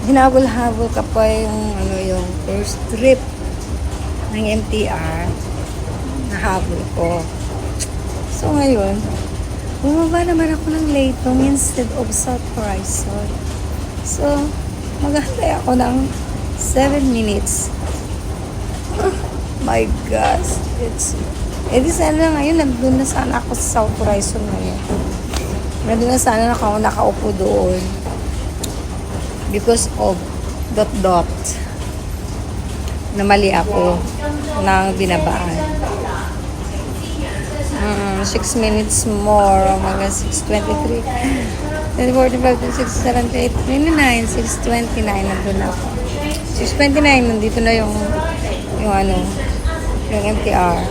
hinabol-habol ka pa yung, yung first trip ng MTR. Nahabol ko. So, ngayon, bumaba naman ako ng Laytong instead of South Horizon. So, maghantay ako ng 7 minutes. My gosh. Di sana ngayon, nandun na sana ako sa South Horizon ngayon. Nandun na sana ako nakaupo doon. Because of dot na mali ako ng binabaan. 6 minutes more, hanggang 6:23. 45, 26, 78, 29, 6:29, nandun na ako. 6:29, nandito na yung MTR.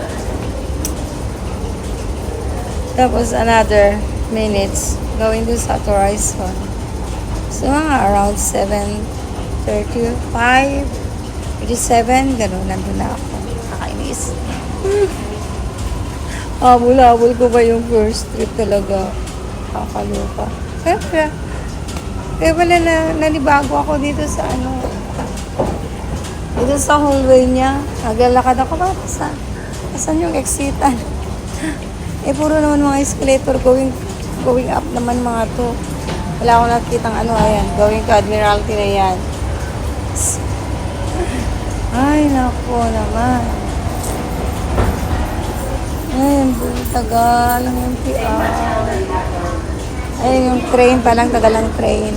Tapos another minutes going to South Horizon. So mga around 7:35, 37, gano'n, nandun na ako. Nakainis. Habol-habol ko ba yung first trip talaga? Kakaloka. Kaya pala nanibago ako dito sa dito sa hallway niya. Naglalakad ako ba? Saan yung exitan? Puro naman mga escalator going up naman mga to. Wala akong nakikitang ayan. Going to Admiralty na yan. Ay, nako naman. Ayun, tagal ang MTR. Ayun, yung train pa lang, tagal ang train.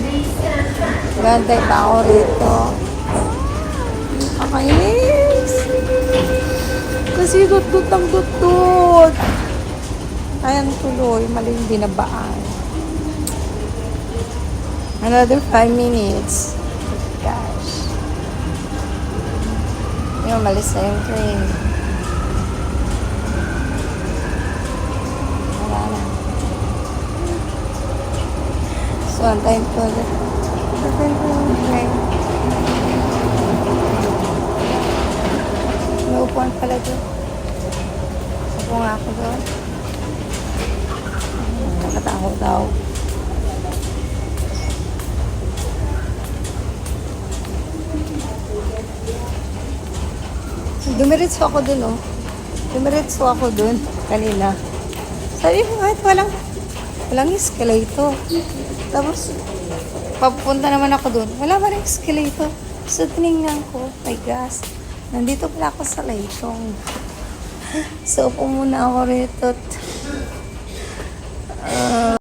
Gantay pa ako rito. Nakakainis. Kasi dut-dut ang dut-dut. Ayan tuloy, mali yung binabaan. Another 5 minutes. Gosh. Yung malis na yung train. Wala na. So, antayin ko ulit. Antayin ko yung train. May upuan pala doon. Upo nga ako doon. Nakatakot daw. Dumiretso ako dun, oh. Dumiretso ako dun kanina. Sabi ko, kahit walang escalator. Tapos, papunta naman ako dun. Wala ba rin escalator? So, tinignan ko, my gosh, nandito pala ako sa Laytong. So, upo muna ako rito.